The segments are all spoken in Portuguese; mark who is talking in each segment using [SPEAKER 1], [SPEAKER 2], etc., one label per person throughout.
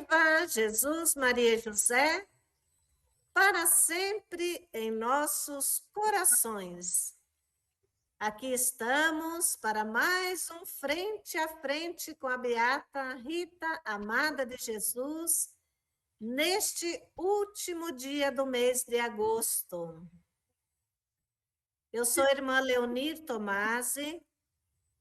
[SPEAKER 1] Viva Jesus, Maria e José, para sempre em nossos corações. Aqui estamos para mais um Frente a Frente com a Beata Rita, amada de Jesus, neste último dia do mês de agosto. Eu sou a irmã Leonir Tomasi,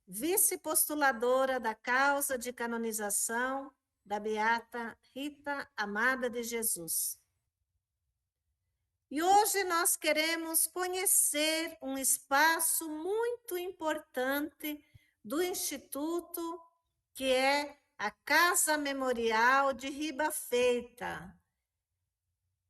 [SPEAKER 1] vice-postuladora da causa de canonização da Beata Rita, amada de Jesus. E hoje nós queremos conhecer um espaço muito importante do Instituto, que é a Casa Memorial de Ribafeita.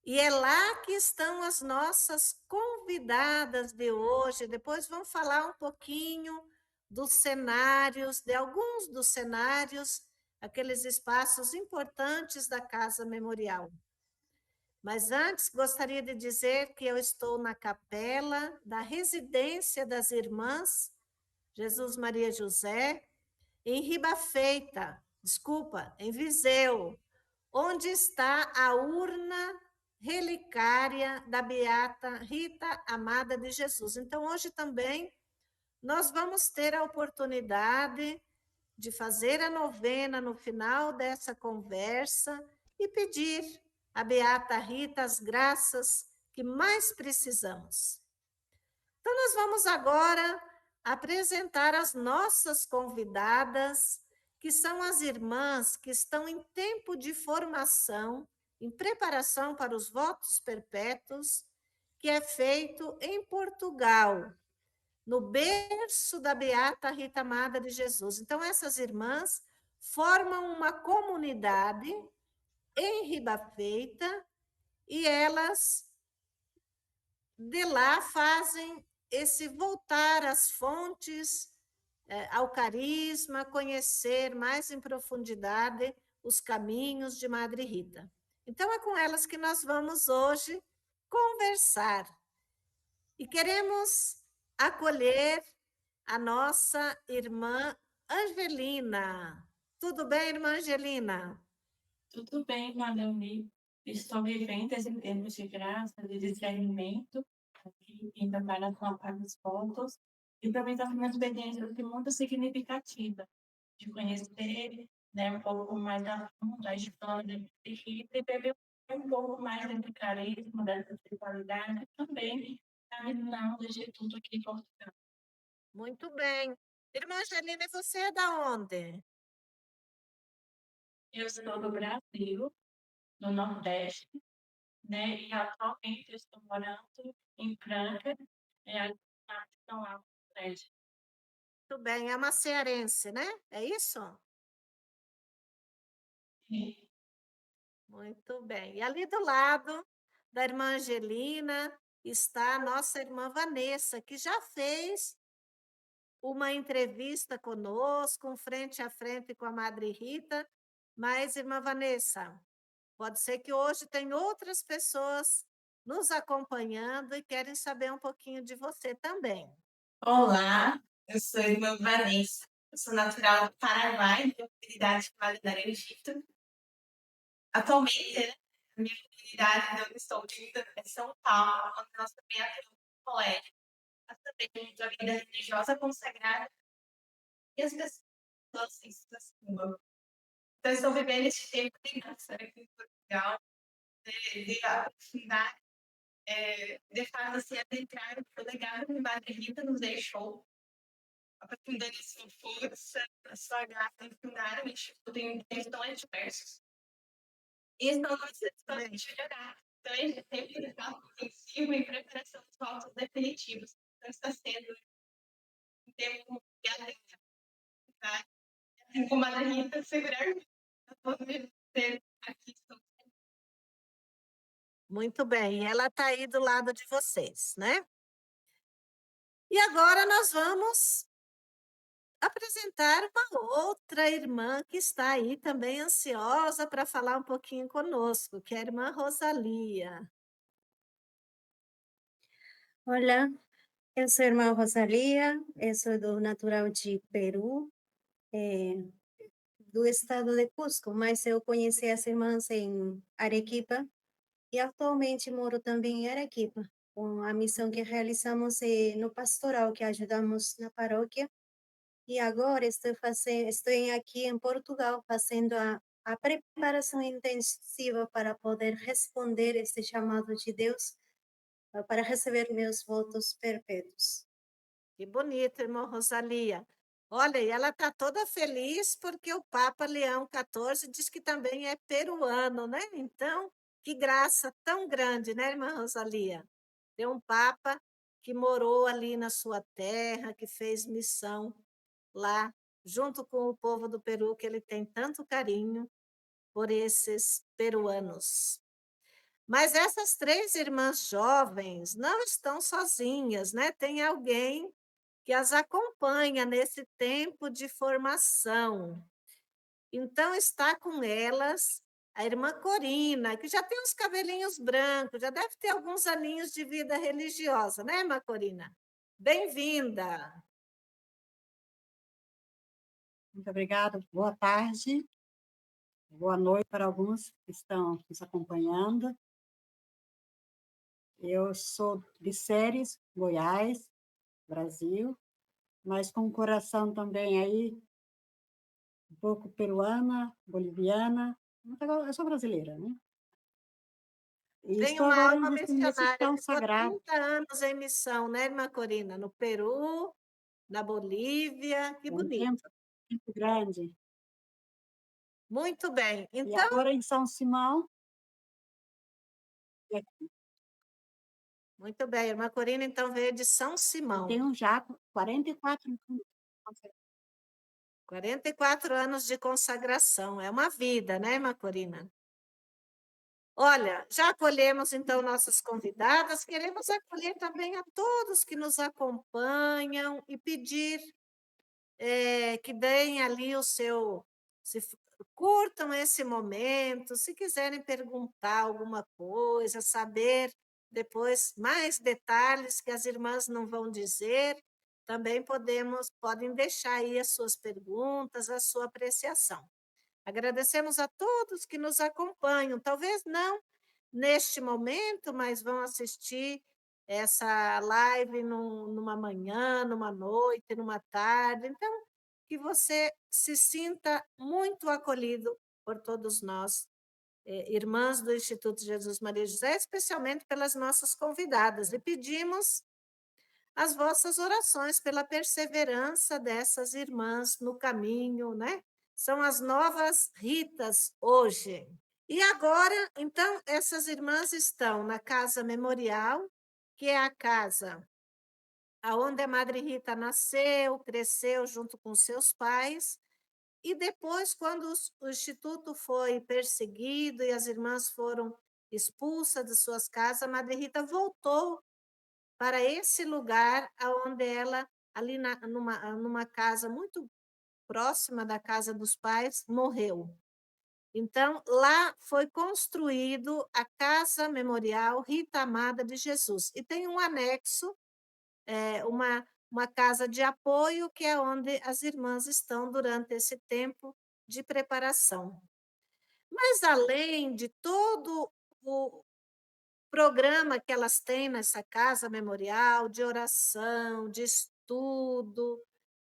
[SPEAKER 1] E é lá que estão as nossas convidadas de hoje. Depois vamos falar um pouquinho dos cenários, de alguns dos cenários, aqueles espaços importantes da Casa Memorial. Mas antes, gostaria de dizer que eu estou na capela da Residência das Irmãs Jesus Maria José, em Ribafeita, em Viseu, onde está a urna relicária da Beata Rita Amada de Jesus. Então, hoje também nós vamos ter a oportunidade de fazer a novena no final dessa conversa e pedir à Beata Rita as graças que mais precisamos. Então, nós vamos agora apresentar as nossas convidadas, que são as irmãs que estão em tempo de formação, em preparação para os votos perpétuos, que é feito em Portugal, no berço da Beata Rita Amada de Jesus. Então, essas irmãs formam uma comunidade em Ribafeita e elas de lá fazem esse voltar às fontes, ao carisma, conhecer mais em profundidade os caminhos de Madre Rita. Então, é com elas que nós vamos hoje conversar. E queremos acolher a nossa irmã Angelina. Tudo bem, irmã Angelina?
[SPEAKER 2] Tudo bem, Madame. Estou vivendo em termos de graça, de discernimento, aqui em preparação para os votos, e também está uma experiência muito significativa de conhecer, né, um pouco mais a fundo a história de Rita e beber um pouco mais do carisma, dessa espiritualidade, e também a missão do Instituto aqui em Portugal.
[SPEAKER 1] Muito bem. Irmã Angelina, você é da onde?
[SPEAKER 2] Eu sou do Brasil, no Nordeste, né? E atualmente eu estou morando em Franca, a São Alto Prédio.
[SPEAKER 1] Muito bem, é uma cearense, né? É isso?
[SPEAKER 2] E
[SPEAKER 1] Muito bem. E ali do lado da irmã Angelina está a nossa irmã Vanessa, que já fez uma entrevista conosco, um frente a frente com a Madre Rita. Mas, irmã Vanessa, pode ser que hoje tem outras pessoas nos acompanhando e querem saber um pouquinho de você também.
[SPEAKER 2] Olá, eu sou a irmã Vanessa, eu sou natural do Paraguai, de uma comunidade chamada Laranjito. Atualmente, né, a minha comunidade de onde estou vivendo é São Paulo, onde nós também atuamos no colégio. Nós também da vida religiosa consagrada e as pessoas assim, então, estou vivendo este tempo de graça aqui em Portugal, de aprofundar, de fato, assim, adentrar o legado que Madre Rita nos deixou, aprofundando a sua força, a sua graça, aprofundar o Instituto em questões diversas. E estão nós estamos de melhorar. Então, a gente sempre está ofensivo em preparação dos votos definitivos. Então, está sendo um tempo de atenção, tá? Com Madre Rita, segurar a poder ter aqui.
[SPEAKER 1] Muito bem, ela está aí do lado de vocês, né? E agora nós vamos apresentar uma outra irmã que está aí também ansiosa para falar um pouquinho conosco, que é a irmã Rosalia.
[SPEAKER 3] Olá, eu sou a irmã Rosalia, eu sou do natural de Peru. do estado de Cusco, mas eu conheci as irmãs em Arequipa e atualmente moro também em Arequipa, com a missão que realizamos no pastoral que ajudamos na paróquia. E agora estou aqui em Portugal fazendo a preparação intensiva para poder responder este chamado de Deus, para receber meus votos perpétuos.
[SPEAKER 1] Que bonito, irmã Rosalia. Olha, e ela está toda feliz porque o Papa Leão XIV diz que também é peruano, né? Então, que graça tão grande, né, irmã Rosalia? Ter um Papa que morou ali na sua terra, que fez missão lá, junto com o povo do Peru, que ele tem tanto carinho por esses peruanos. Mas essas três irmãs jovens não estão sozinhas, né? Tem alguém que as acompanha nesse tempo de formação. Então, está com elas a irmã Corina, que já tem uns cabelinhos brancos, já deve ter alguns aninhos de vida religiosa, né, irmã Corina? Bem-vinda!
[SPEAKER 4] Muito obrigada. Boa tarde, boa noite para alguns que estão nos acompanhando. Eu sou de Séries, Goiás, Brasil, mas com o coração também aí, um pouco peruana, boliviana. Eu sou brasileira, né? E
[SPEAKER 1] Tem
[SPEAKER 4] estou
[SPEAKER 1] uma
[SPEAKER 4] agora
[SPEAKER 1] alma
[SPEAKER 4] nesse
[SPEAKER 1] missionária,
[SPEAKER 4] chão
[SPEAKER 1] ficou
[SPEAKER 4] sagrado,
[SPEAKER 1] 30 anos em missão, né, irmã Corina? No Peru, na Bolívia, que
[SPEAKER 4] é um
[SPEAKER 1] bonito.
[SPEAKER 4] tempo muito grande.
[SPEAKER 1] Muito bem.
[SPEAKER 4] E
[SPEAKER 1] Então,
[SPEAKER 4] agora em São Simão,
[SPEAKER 1] muito bem, irmã Corina então veio de São
[SPEAKER 4] eu
[SPEAKER 1] Simão.
[SPEAKER 4] tenho já 44 anos.
[SPEAKER 1] 44 anos de consagração, é uma vida, né, irmã Corina? Olha, já acolhemos então nossas convidadas, queremos acolher também a todos que nos acompanham e pedir que deem ali o seu, curtam esse momento, se quiserem perguntar alguma coisa, saber depois mais detalhes que as irmãs não vão dizer, também podem deixar aí as suas perguntas, a sua apreciação. Agradecemos a todos que nos acompanham, talvez não neste momento, mas vão assistir essa live numa manhã, numa noite, numa tarde. Então, que você se sinta muito acolhido por todos nós, irmãs do Instituto Jesus Maria José, especialmente pelas nossas convidadas. E pedimos as vossas orações pela perseverança dessas irmãs no caminho, né? São as novas Ritas hoje. E agora, então, essas irmãs estão na Casa Memorial, que é a casa aonde a Madre Rita nasceu, cresceu junto com seus pais, e depois, quando o Instituto foi perseguido e as irmãs foram expulsas de suas casas, a Madre Rita voltou para esse lugar aonde ela, ali numa casa muito próxima da casa dos pais, morreu. Então, lá foi construído a Casa Memorial Rita Amada de Jesus. E tem um anexo, uma casa de apoio, que é onde as irmãs estão durante esse tempo de preparação. Mas, além de todo o programa que elas têm nessa casa memorial, de oração, de estudo,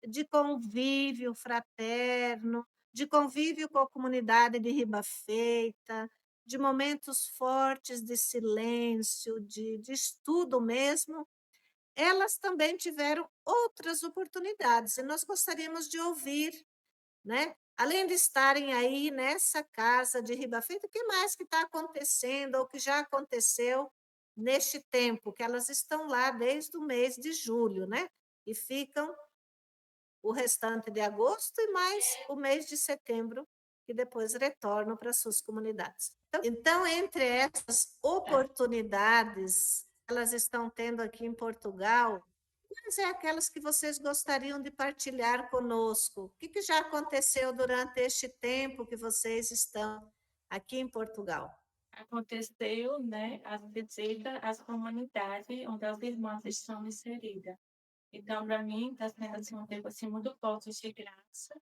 [SPEAKER 1] de convívio fraterno, de convívio com a comunidade de Riba Feita, de momentos fortes de silêncio, de estudo mesmo, elas também tiveram outras oportunidades, e nós gostaríamos de ouvir, né? Além de estarem aí nessa casa de Riba Feita, o que mais que está acontecendo ou que já aconteceu neste tempo, que elas estão lá desde o mês de julho, né? E ficam o restante de agosto e mais o mês de setembro, que depois retornam para suas comunidades. Então, entre essas oportunidades que elas estão tendo aqui em Portugal, quais é aquelas que vocês gostariam de partilhar conosco? O que já aconteceu durante este tempo que vocês estão aqui em Portugal?
[SPEAKER 2] Aconteceu, né, as visitas às comunidades onde as irmãs estão inseridas. Então, para mim, está sendo assim, um tempo assim, muito forte de graça,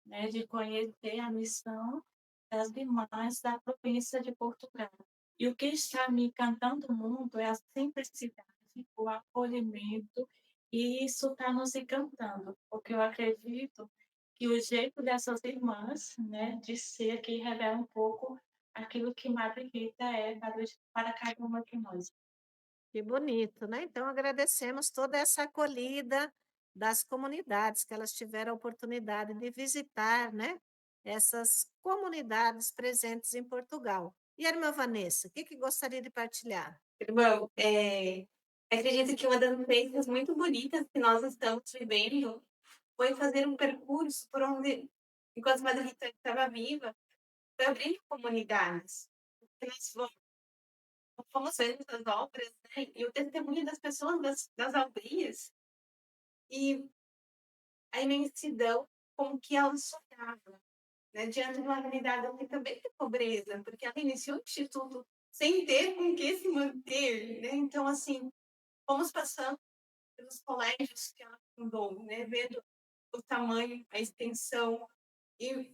[SPEAKER 2] né, de conhecer a missão das irmãs da província de Portugal. E o que está me encantando muito é a simplicidade, o acolhimento, e isso está nos encantando, porque eu acredito que o jeito dessas irmãs, né, de ser aqui revela um pouco aquilo que Madre Rita é para cada uma de nós.
[SPEAKER 1] Que bonito, né? Então, agradecemos toda essa acolhida das comunidades, que elas tiveram a oportunidade de visitar, né? Essas comunidades presentes em Portugal. E a irmã Vanessa, o que que gostaria de partilhar?
[SPEAKER 2] Irmão, acredito que uma das experiências muito bonitas que nós estamos vivendo foi fazer um percurso por onde, enquanto a Madre Rita estava viva, foi abrindo comunidades. Porque nós fomos vendo as obras, né, e o testemunho das pessoas das aldeias e a imensidão com que elas sonhavam, né, diante de uma realidade assim, também de pobreza, porque ela iniciou o instituto sem ter com que se manter, né? Então, assim, fomos passando pelos colégios que ela fundou, né, vendo o tamanho, a extensão, e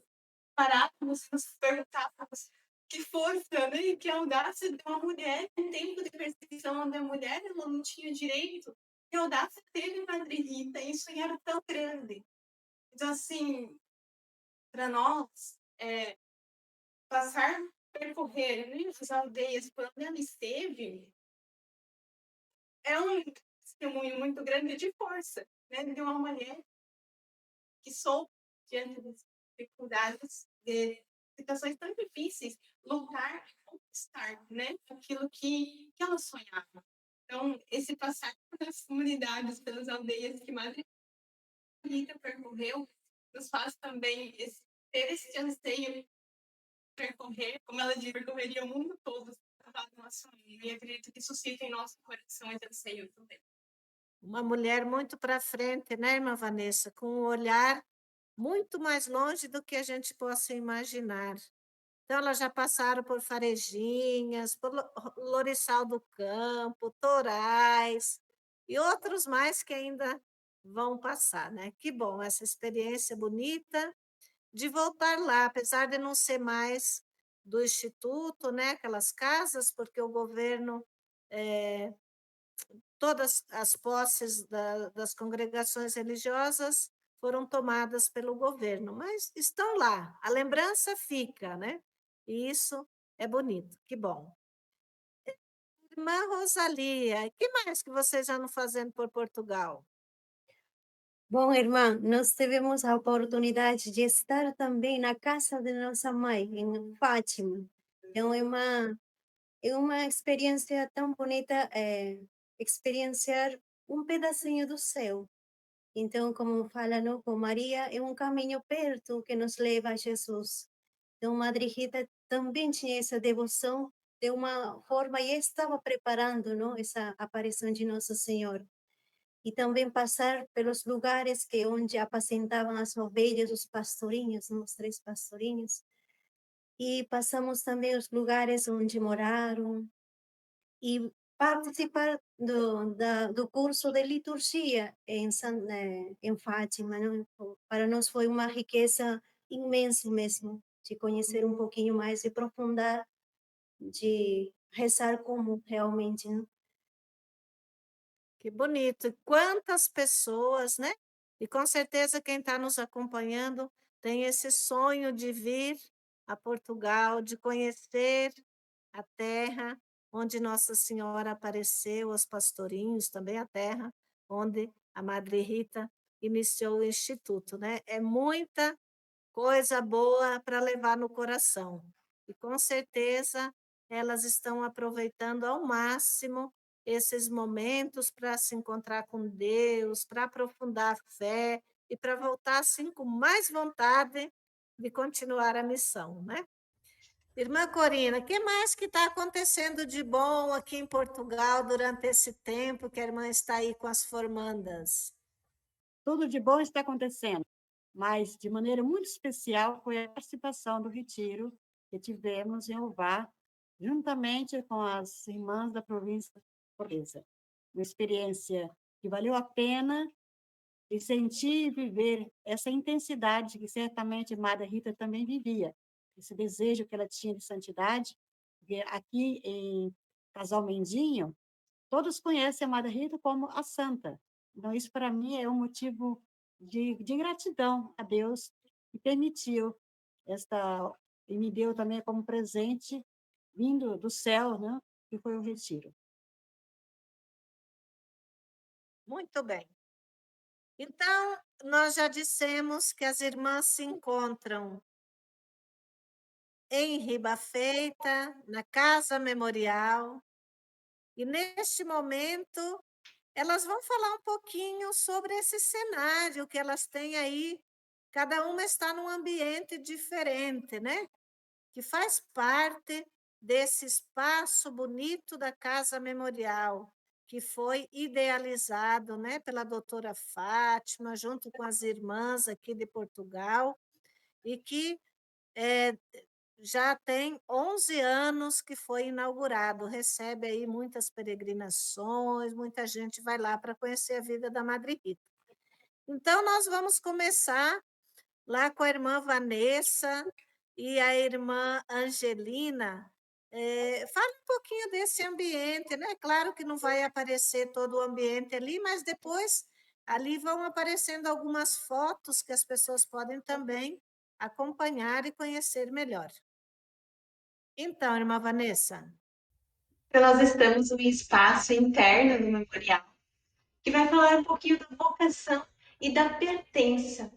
[SPEAKER 2] parávamos e nos perguntávamos que força, né, e que audácia de uma mulher em tempo de perseguição onde a mulher ela não tinha direito, que audácia teve Madre Rita, e isso era tão grande. Então, assim, para nós, passar, percorrer, né, as aldeias por onde ela esteve, é um testemunho muito grande de força, né, de uma mulher que soube, diante das dificuldades, de situações tão difíceis, lutar e conquistar, né, aquilo que ela sonhava. Então, esse passar pelas comunidades, pelas aldeias que Madre Rita percorreu, nos faz também ter esse anseio de percorrer, como ela diz, percorreria o mundo todo, do nosso sonho. E acredito que suscita em nosso coração esse anseio também.
[SPEAKER 1] Uma mulher muito para frente, né, irmã Vanessa? Com um olhar muito mais longe do que a gente possa imaginar. Então, elas já passaram por Farejinhas, por Lorissal do Campo, Torais e outros mais que ainda vão passar, né? Que bom, essa experiência bonita de voltar lá, apesar de não ser mais do Instituto, né? Aquelas casas, porque o governo, todas as posses das congregações religiosas foram tomadas pelo governo, mas estão lá, a lembrança fica, né? E isso é bonito, que bom. Irmã Rosalia, que mais que vocês já não fazendo por Portugal?
[SPEAKER 3] Bom, irmã, nós tivemos a oportunidade de estar também na casa de nossa mãe, em Fátima. Então, é uma experiência tão bonita, experienciar um pedacinho do céu. Então, como fala, não, com Maria, é um caminho perto que nos leva a Jesus. Então, Madre Rita também tinha essa devoção de uma forma e estava preparando, não, essa aparição de Nosso Senhor. E também passar pelos lugares que onde apacentavam as ovelhas, os pastorinhos, não, os 3 pastorinhos. E passamos também os lugares onde moraram e participar do curso de liturgia em Fátima, não? Para nós foi uma riqueza imensa mesmo, de conhecer um pouquinho mais e aprofundar, de rezar como realmente, né?
[SPEAKER 1] Que bonito. E quantas pessoas, né? E com certeza quem está nos acompanhando tem esse sonho de vir a Portugal, de conhecer a terra onde Nossa Senhora apareceu, os pastorinhos, também a terra onde a Madre Rita iniciou o instituto, né? É muita coisa boa para levar no coração. E com certeza elas estão aproveitando ao máximo esses momentos para se encontrar com Deus, para aprofundar a fé e para voltar assim com mais vontade de continuar a missão, né? Irmã Corina, o que mais que está acontecendo de bom aqui em Portugal durante esse tempo que a irmã está aí com as formandas?
[SPEAKER 4] Tudo de bom está acontecendo, mas de maneira muito especial foi a participação do retiro que tivemos em Uvá, juntamente com as irmãs da província de Fortaleza. Uma experiência que valeu a pena e sentir e viver essa intensidade que certamente Madre Rita também vivia, esse desejo que ela tinha de santidade, porque aqui em Casal Mendinho, todos conhecem a Madre Rita como a santa. Então, isso para mim é um motivo de gratidão a Deus que permitiu esta e me deu também como presente vindo do céu, né, que foi o retiro.
[SPEAKER 1] Muito bem. Então, nós já dissemos que as irmãs se encontram em Riba Feita, na Casa Memorial, e neste momento elas vão falar um pouquinho sobre esse cenário que elas têm aí. Cada uma está num ambiente diferente, né? Que faz parte desse espaço bonito da Casa Memorial, que foi idealizado, né, pela doutora Fátima, junto com as irmãs aqui de Portugal, e que já tem 11 anos que foi inaugurado, recebe aí muitas peregrinações, muita gente vai lá para conhecer a vida da Madre Rita. Então, nós vamos começar lá com a irmã Vanessa e a irmã Angelina. Fala um pouquinho desse ambiente, né? Claro que não vai aparecer todo o ambiente ali, mas depois ali vão aparecendo algumas fotos que as pessoas podem também acompanhar e conhecer melhor. Então, irmã Vanessa.
[SPEAKER 2] Então, nós estamos no espaço interno do memorial, que vai falar um pouquinho da vocação e da pertença.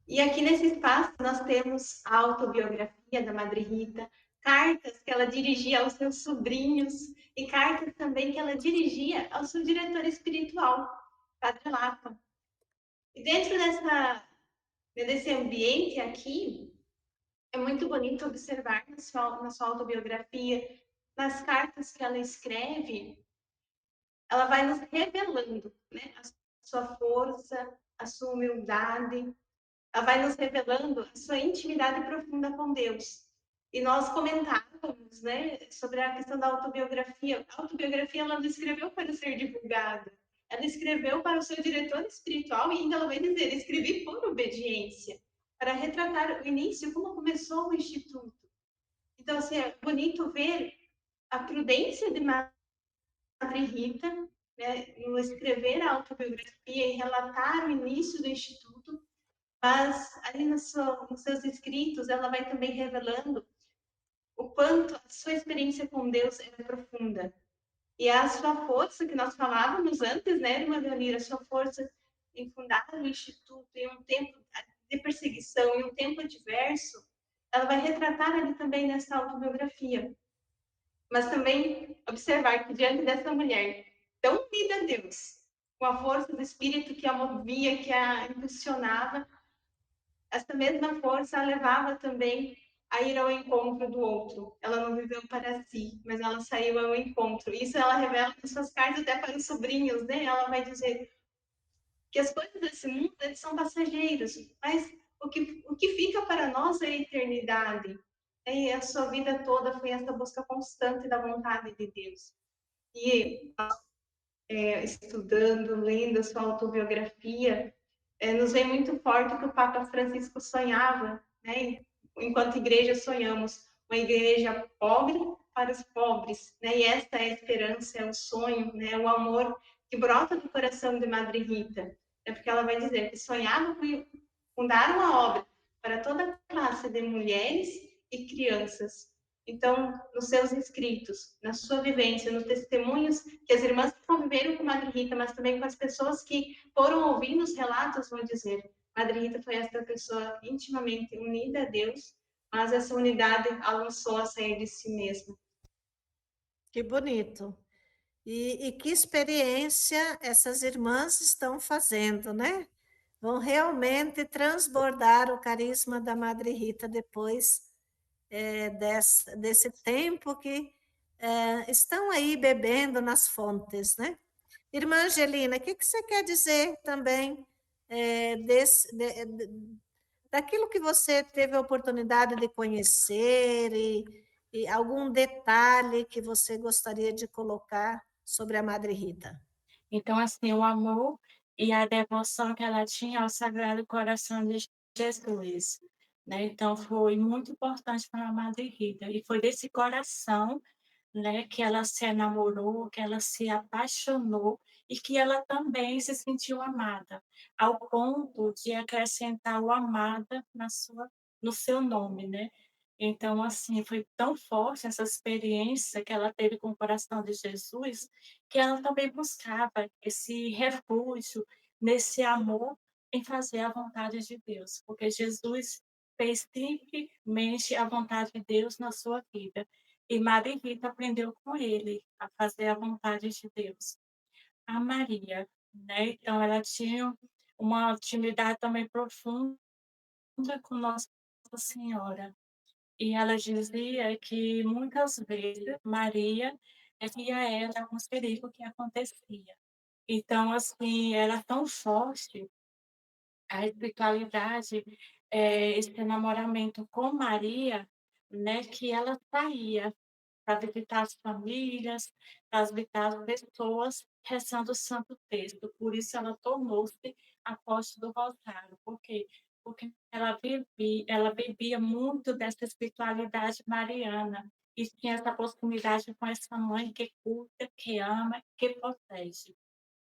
[SPEAKER 2] E aqui nesse espaço nós temos a autobiografia da Madre Rita, cartas que ela dirigia aos seus sobrinhos e cartas também que ela dirigia ao seu diretor espiritual, Padre Lapa. E dentro desse ambiente aqui, é muito bonito observar na sua autobiografia, nas cartas que ela escreve, ela vai nos revelando, né, a sua força, a sua humildade, ela vai nos revelando a sua intimidade profunda com Deus. E nós comentávamos, né, sobre a questão da autobiografia. A autobiografia ela não escreveu para ser divulgada, ela escreveu para o seu diretor espiritual e ainda ela vai dizer, escrevi por obediência, para retratar o início, como começou o Instituto. Então, assim, é bonito ver a prudência de Madre Rita, né, no escrever a autobiografia e relatar o início do Instituto, mas ali nos seus escritos ela vai também revelando o quanto a sua experiência com Deus é profunda. E a sua força, que nós falávamos antes, né, irmã Leonira, a sua força em fundar o Instituto em um tempo de perseguição, em um tempo adverso, ela vai retratar ali também nessa autobiografia. Mas também observar que diante dessa mulher tão unida a Deus, com a força do Espírito que a movia, que a impulsionava, essa mesma força a levava também a ir ao encontro do outro. Ela não viveu para si, mas ela saiu ao encontro. Isso ela revela nas suas cartas até para os sobrinhos, né? Ela vai dizer que as coisas desse mundo eles são passageiros, mas o que fica para nós é a eternidade. E a sua vida toda foi essa busca constante da vontade de Deus. E estudando, lendo a sua autobiografia, nos vem muito forte o que o Papa Francisco sonhava, né? Enquanto igreja sonhamos uma igreja pobre para os pobres, né? E esta é a esperança, é o sonho, né? O amor que brota do coração de Madre Rita, é porque ela vai dizer que sonhava com fundar uma obra para toda classe de mulheres e crianças. Então, nos seus escritos, na sua vivência, nos testemunhos que as irmãs conviveram com Madre Rita, mas também com as pessoas que foram ouvindo os relatos, vão dizer: Madre Rita foi esta pessoa intimamente unida a Deus, mas essa unidade a lançou a sair de si mesma.
[SPEAKER 1] Que bonito. E que experiência essas irmãs estão fazendo, né? Vão realmente transbordar o carisma da Madre Rita depois desse tempo que estão aí bebendo nas fontes, né? Irmã Angelina, o que você quer dizer também daquilo que você teve a oportunidade de conhecer e algum detalhe que você gostaria de colocar sobre a Madre Rita?
[SPEAKER 5] Então, assim, o amor e a devoção que ela tinha ao Sagrado Coração de Jesus, né. Então foi muito importante para a Madre Rita, e foi desse coração, né, que ela se enamorou, que ela se apaixonou e que ela também se sentiu amada, ao ponto de acrescentar o amada no seu nome, né. Então, assim, foi tão forte essa experiência que ela teve com o coração de Jesus, que ela também buscava esse refúgio nesse amor em fazer a vontade de Deus, porque Jesus fez simplesmente a vontade de Deus na sua vida. E Maria Rita aprendeu com ele a fazer a vontade de Deus. A Maria, né, então ela tinha uma intimidade também profunda com Nossa Senhora. E ela dizia que muitas vezes Maria via ela alguns perigos que acontecia. Então, assim, era tão forte a espiritualidade, esse namoramento com Maria, né, que ela saía para visitar as famílias, para visitar as pessoas, rezando o Santo Texto. Por isso ela tornou-se apóstolo do Rosário. Por quê? Porque ela bebia muito dessa espiritualidade mariana e tinha essa proximidade com essa mãe que cuida, que ama, que protege.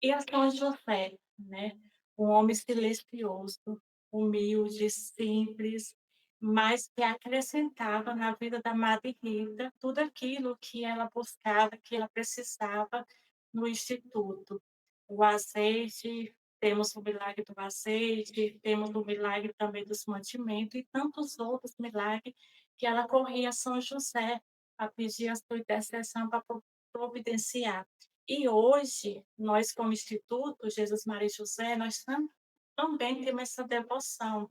[SPEAKER 5] E a São José, né, um homem silencioso, humilde, simples, mas que acrescentava na vida da Madre Rita tudo aquilo que ela buscava, que ela precisava no instituto. O azeite, temos o milagre do azeite, temos o milagre também dos mantimentos e tantos outros milagres que ela corria a São José para pedir a sua intercessão para providenciar. E hoje, nós como Instituto Jesus Maria e José, nós também temos essa devoção.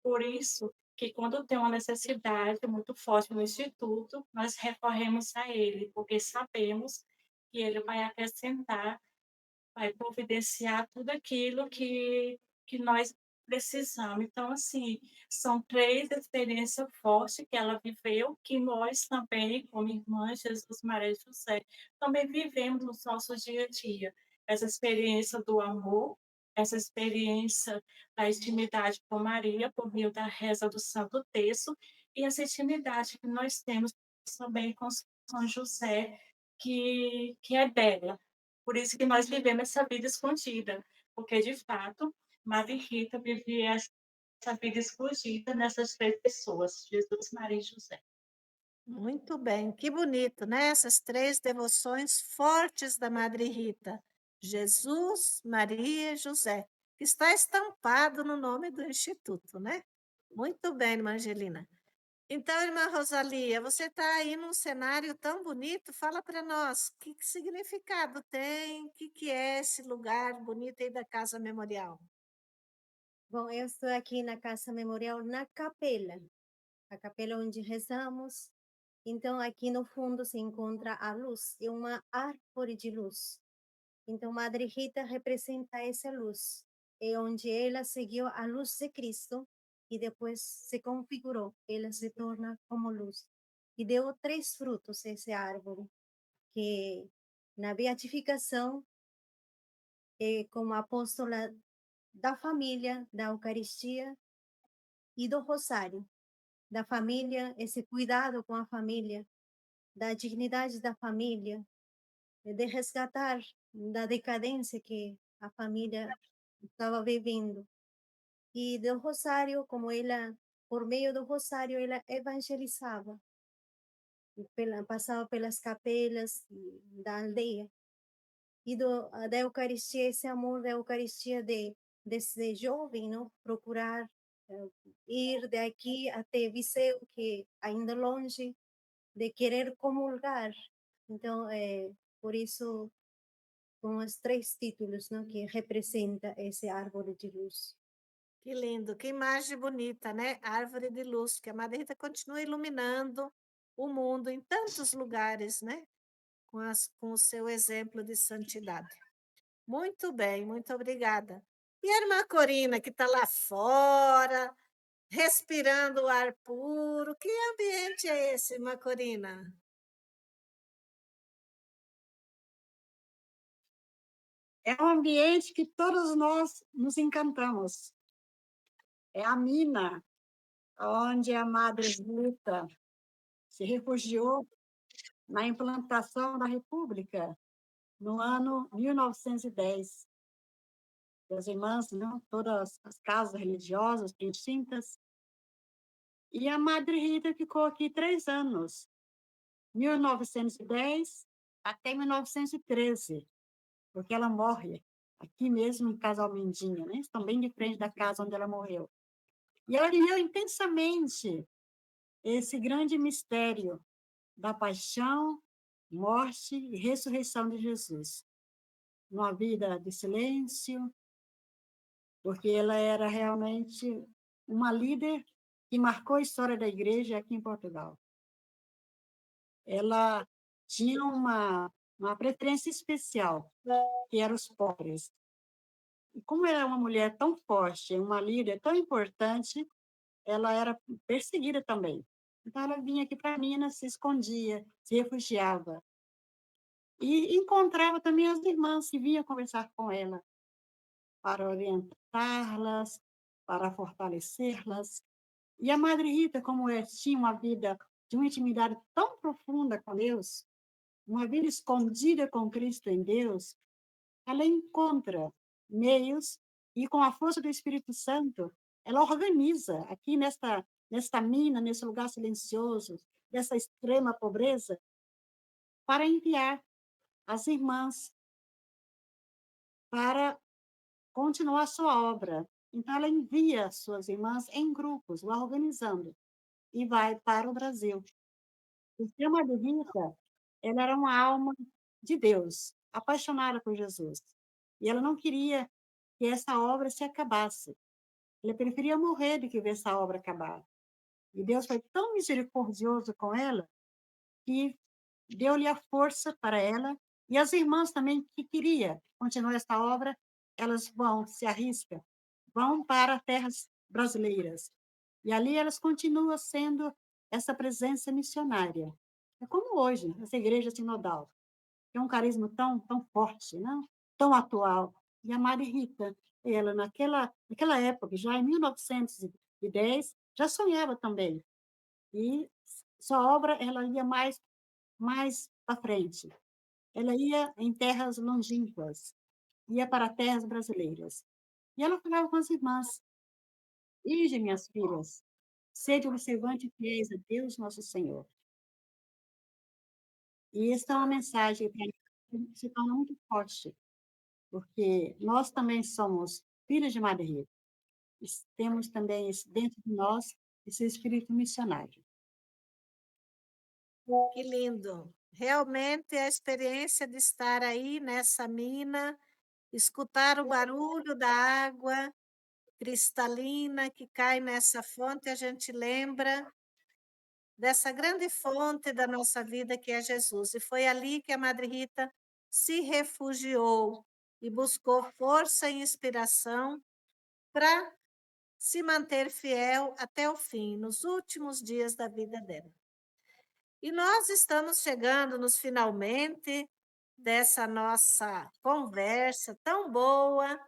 [SPEAKER 5] Por isso que quando tem uma necessidade muito forte no Instituto, nós recorremos a ele, porque sabemos que ele vai acrescentar, vai providenciar tudo aquilo que nós precisamos. Então, assim, são 3 experiências fortes que ela viveu, que nós também, como irmãs Jesus, Maria e José, também vivemos no nosso dia a dia. Essa experiência do amor, essa experiência da intimidade com Maria, por meio da reza do Santo Terço, e essa intimidade que nós temos também com São José, que é dela. Por isso que nós vivemos essa vida escondida, porque de fato, Madre Rita vivia essa vida escondida nessas 3 pessoas, Jesus, Maria e José.
[SPEAKER 1] Muito bem, que bonito, né? Essas 3 devoções fortes da Madre Rita: Jesus, Maria e José, que está estampado no nome do instituto, né? Muito bem, irmã Angelina. Então, irmã Rosalia, você está aí num cenário tão bonito, fala para nós, que significado tem, que é esse lugar bonito aí da Casa Memorial?
[SPEAKER 3] Bom, eu estou aqui na Casa Memorial, na capela, a capela onde rezamos. Então, aqui no fundo se encontra a luz, é uma árvore de luz. Então, Madre Rita representa essa luz, é onde ela seguiu a luz de Cristo e depois se configurou, ela se torna como luz. E deu 3 frutos essa árvore, que na beatificação é como apóstola da família, da Eucaristia e do Rosário, da família, esse cuidado com a família, da dignidade da família, de resgatar da decadência que a família estava vivendo. E do Rosário, como ela, por meio do Rosário, ela evangelizava, passava pelas capelas da aldeia. E da Eucaristia, esse amor da Eucaristia desse jovem, não? Procurar ir daqui até Viseu, que ainda longe, de querer comulgar. Então, por isso, com os 3 títulos, não? Que representa esse árvore de luz.
[SPEAKER 1] Que lindo, que imagem bonita, né? Árvore de luz, que a Madre Rita continua iluminando o mundo em tantos lugares, né? Com o seu exemplo de santidade. Muito bem, muito obrigada. E a irmã Corina, que está lá fora, respirando o ar puro, que ambiente é esse, irmã Corina?
[SPEAKER 4] É um ambiente que todos nós nos encantamos. É a mina onde a Madre Rita se refugiou na implantação da República, no ano 1910. As irmãs, não, todas as casas religiosas, distintas. E a Madre Rita ficou aqui 3 anos, 1910 até 1913, porque ela morre aqui mesmo em Casa Almendinha, né? Estão bem de frente da casa onde ela morreu. E ela viveu intensamente esse grande mistério da paixão, morte e ressurreição de Jesus. Uma vida de silêncio, porque ela era realmente uma líder que marcou a história da igreja aqui em Portugal. Ela tinha uma preferência especial, que eram os pobres. E como ela é uma mulher tão forte, uma líder tão importante, ela era perseguida também. Então, ela vinha aqui para Minas, se escondia, se refugiava. E encontrava também as irmãs que vinham conversar com ela, para orientá-las, para fortalecê-las. E a Madre Rita, como tinha uma vida de uma intimidade tão profunda com Deus, uma vida escondida com Cristo em Deus, ela encontra meios e, com a força do Espírito Santo, ela organiza aqui nesta mina, nesse lugar silencioso, dessa extrema pobreza, para enviar as irmãs para continuar a sua obra. Então, ela envia suas irmãs em grupos, vai organizando, e vai para o Brasil. Porque a Madre Rita, ela era uma alma de Deus, apaixonada por Jesus. E ela não queria que essa obra se acabasse. Ela preferia morrer do que ver essa obra acabar. E Deus foi tão misericordioso com ela que deu-lhe a força para ela. E as irmãs também que queria continuar essa obra, elas vão, se arriscam, vão para terras brasileiras. E ali elas continuam sendo essa presença missionária. É como hoje, essa igreja sinodal, que é um carisma tão forte, não? Tão atual. E a Madre Rita, ela, naquela época, já em 1910, já sonhava também. E sua obra ela ia mais para frente. Ela ia em terras longínquas, ia para terras brasileiras. E ela falava com as irmãs: Ide, minhas filhas, sede observante e fiéis a Deus nosso Senhor. E esta é uma mensagem para mim que se torna muito forte, porque nós também somos filhos de Madre Rita. Temos também dentro de nós esse espírito missionário.
[SPEAKER 1] Que lindo! Realmente a experiência de estar aí nessa mina, escutar o barulho da água cristalina que cai nessa fonte, a gente lembra dessa grande fonte da nossa vida que é Jesus. E foi ali que a Madre Rita se refugiou e buscou força e inspiração para se manter fiel até o fim, nos últimos dias da vida dela. E nós estamos chegando nos finalmente dessa nossa conversa tão boa.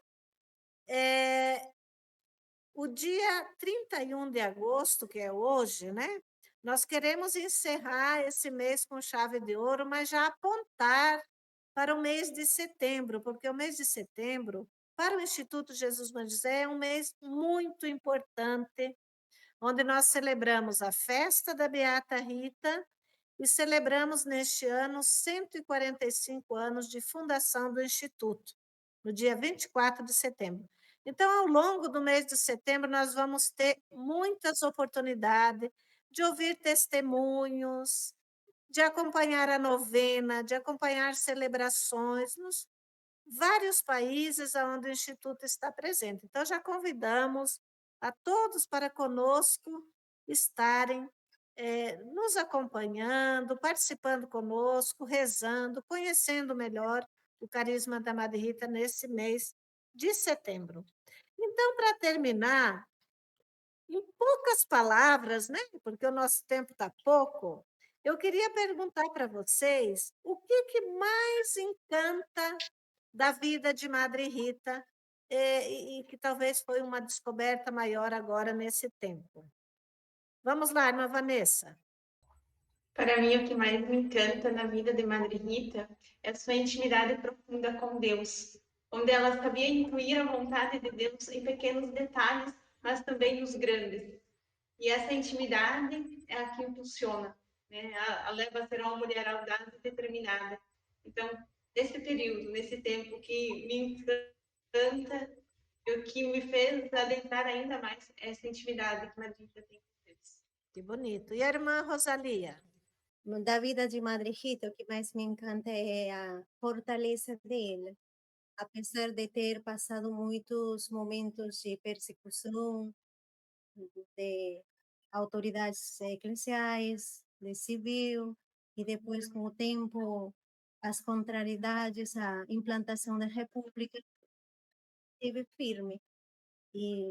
[SPEAKER 1] O dia 31 de agosto, que é hoje, né? Nós queremos encerrar esse mês com chave de ouro, mas já apontar para o mês de setembro, porque o mês de setembro, para o Instituto Jesus Mãe José, é um mês muito importante, onde nós celebramos a festa da Beata Rita e celebramos neste ano 145 anos de fundação do Instituto, no dia 24 de setembro. Então, ao longo do mês de setembro, nós vamos ter muitas oportunidades de ouvir testemunhos, de acompanhar a novena, de acompanhar celebrações nos vários países onde o Instituto está presente. Então, já convidamos a todos para conosco estarem nos acompanhando, participando conosco, rezando, conhecendo melhor o carisma da Madre Rita nesse mês de setembro. Então, para terminar, em poucas palavras, né, porque o nosso tempo está pouco, eu queria perguntar para vocês o que mais encanta da vida de Madre Rita, e que talvez foi uma descoberta maior agora nesse tempo. Vamos lá, irmã Vanessa.
[SPEAKER 2] Para mim, o que mais me encanta na vida de Madre Rita é a sua intimidade profunda com Deus, onde ela sabia intuir a vontade de Deus em pequenos detalhes, mas também nos grandes. E essa intimidade é a que impulsiona, né? A leva a ser uma mulher audaz e determinada. Então, nesse período, nesse tempo que me encanta e o que me fez adentrar ainda mais essa intimidade que Madre Rita tem com Deus.
[SPEAKER 1] Que bonito. E a irmã Rosalia?
[SPEAKER 3] Da vida de Madre Rita, o que mais me encanta é a fortaleza dele. Apesar de ter passado muitos momentos de persecução de autoridades eclesiais, de civil, e depois, com o tempo, as contrariedades, a implantação da república, esteve firme e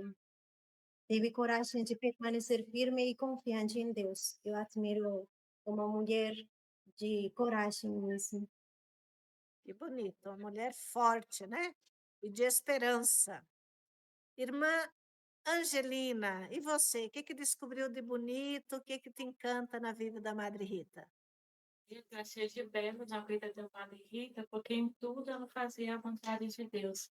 [SPEAKER 3] teve coragem de permanecer firme e confiante em Deus. Eu admiro uma mulher de coragem mesmo.
[SPEAKER 1] Que bonito, uma mulher forte, né? E de esperança. Irmã Angelina, e você? O que descobriu de bonito? O que te encanta na vida da Madre Rita?
[SPEAKER 5] Eu achei de belo na vida da Madre Rita, porque em tudo ela fazia a vontade de Deus.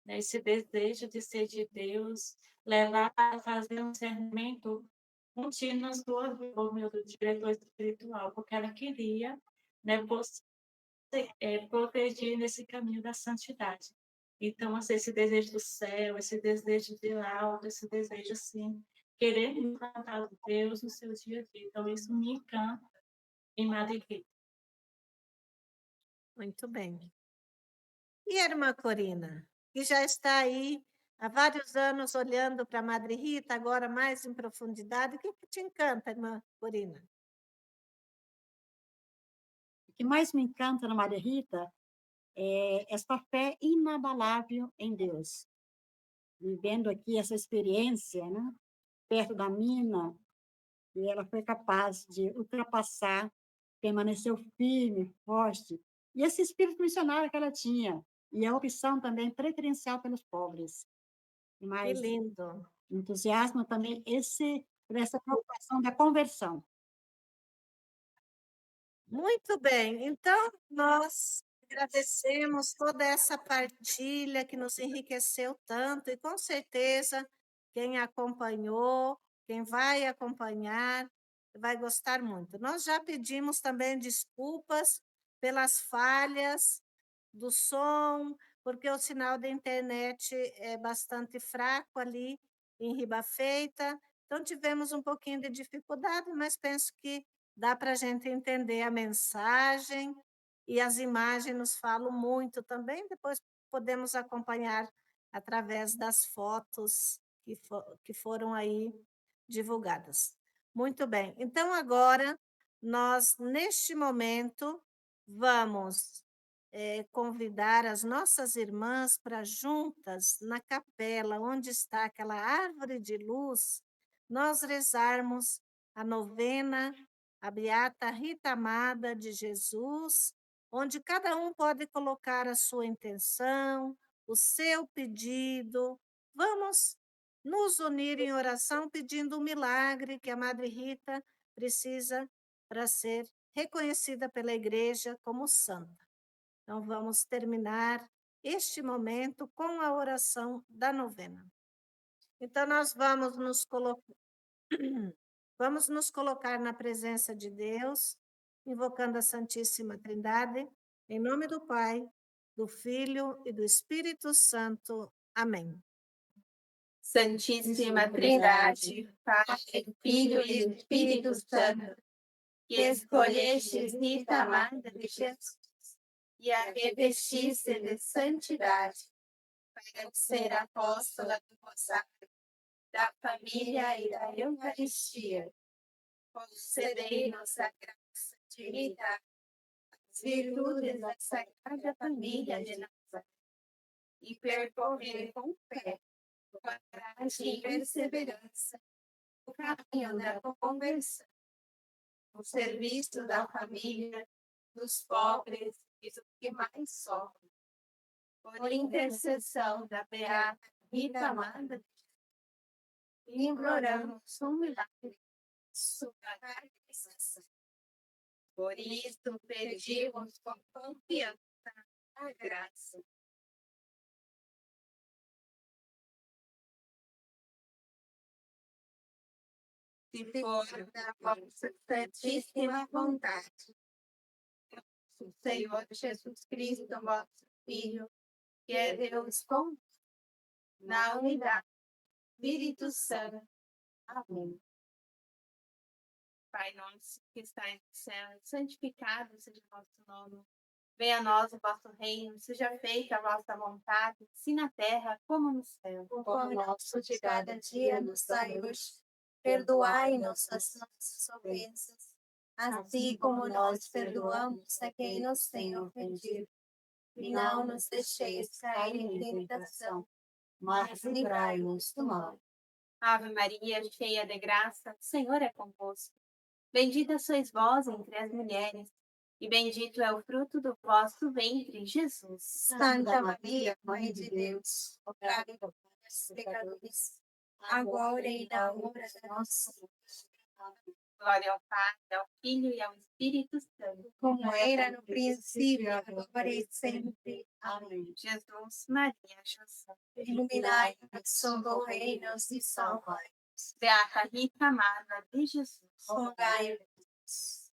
[SPEAKER 5] Né? Esse desejo de ser de Deus, levar para fazer um discernimento contínuo nas duas meu do diretor espiritual, porque ela queria, né, proteger nesse caminho da santidade. Então, assim, esse desejo do céu, esse desejo de alto, esse desejo, assim, querer encontrar Deus no seu dia a dia. Então, isso me encanta em Madre Rita.
[SPEAKER 1] Muito bem. E a irmã Corina, que já está aí há vários anos olhando para a Madre Rita, agora mais em profundidade, o que te encanta, irmã Corina?
[SPEAKER 4] O que mais me encanta na Maria Rita é esta fé inabalável em Deus. Vivendo aqui essa experiência, né, perto da mina, e ela foi capaz de ultrapassar, permaneceu firme, forte. E esse espírito missionário que ela tinha, e a opção também preferencial pelos pobres.
[SPEAKER 1] Que
[SPEAKER 4] Mas
[SPEAKER 1] lindo.
[SPEAKER 4] entusiasmo também essa preocupação da conversão.
[SPEAKER 1] Muito bem. Então, nós agradecemos toda essa partilha que nos enriqueceu tanto, e com certeza quem acompanhou, quem vai acompanhar, vai gostar muito. Nós já pedimos também desculpas pelas falhas do som, porque o sinal da internet é bastante fraco ali em Riba Feita. Então, tivemos um pouquinho de dificuldade, mas penso que dá para a gente entender a mensagem, e as imagens nos falam muito também. Depois podemos acompanhar através das fotos que foram aí divulgadas. Muito bem. Então, agora, nós, neste momento, vamos convidar as nossas irmãs para juntas, na capela, onde está aquela árvore de luz, nós rezarmos a novena, a Beata Rita Amada de Jesus, onde cada um pode colocar a sua intenção, o seu pedido. Vamos nos unir em oração pedindo o milagre que a Madre Rita precisa para ser reconhecida pela Igreja como santa. Então, vamos terminar este momento com a oração da novena. Então, nós vamos nos colocar na presença de Deus, invocando a Santíssima Trindade, em nome do Pai, do Filho e do Espírito Santo. Amém.
[SPEAKER 2] Santíssima Trindade, Pai, Filho e Espírito Santo, que escolhestes Rita Amada de Jesus e a revestiste de santidade, para ser apóstola do Rosário, da família e da Eucaristia, concedei-nos a graça de imitar as virtudes da Sagrada Família de Nazaré e percorrer com fé, coragem e perseverança o caminho da conversão, o serviço da família, dos pobres e dos que mais sofrem, por intercessão da Beata Rita Amanda, imploramos um milagre sobre a realização. Por isso, pedimos com confiança a graça. Se for da vossa santíssima vontade, o Senhor Jesus Cristo, vosso Filho, que é Deus com na unidade do Espírito Santo. Amém. Pai nosso que estais no céu, santificado seja o vosso nome. Venha a nós o vosso reino, seja feita a vossa vontade, assim na terra como no céu.
[SPEAKER 3] O pão nosso de cada dia nos dai hoje. Perdoai-nos as nossas ofensas, assim como nós perdoamos a quem nos tem ofendido. E não nos deixeis cair em tentação, mas livrai-nos do mal.
[SPEAKER 2] Ave Maria, cheia de graça, o Senhor é convosco. Bendita sois vós entre as mulheres, e bendito é o fruto do vosso ventre, Jesus.
[SPEAKER 3] Santa Maria, Mãe de Deus, rogai por nós, pecadores, agora e na hora da nossa morte. Amém.
[SPEAKER 2] Glória ao Pai, ao Filho e ao Espírito Santo.
[SPEAKER 3] Como era no princípio, agora e sempre. Amém.
[SPEAKER 2] Jesus, Maria, José.
[SPEAKER 3] Iluminai-nos, socorrei-nos e salvai.
[SPEAKER 2] Beata Rita Amada de Jesus.
[SPEAKER 3] Rogai por nós.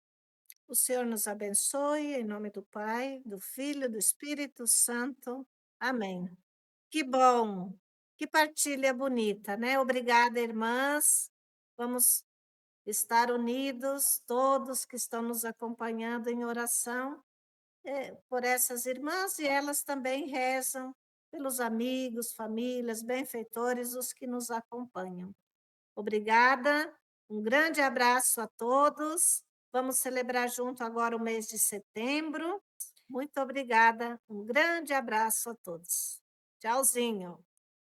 [SPEAKER 1] O Senhor nos abençoe, em nome do Pai, do Filho e do Espírito Santo. Amém. Que bom, que partilha bonita, né? Obrigada, irmãs. Vamos estar unidos, todos que estão nos acompanhando em oração, por essas irmãs, e elas também rezam pelos amigos, famílias, benfeitores, os que nos acompanham. Obrigada, um grande abraço a todos. Vamos celebrar junto agora o mês de setembro. Muito obrigada, um grande abraço a todos. Tchauzinho.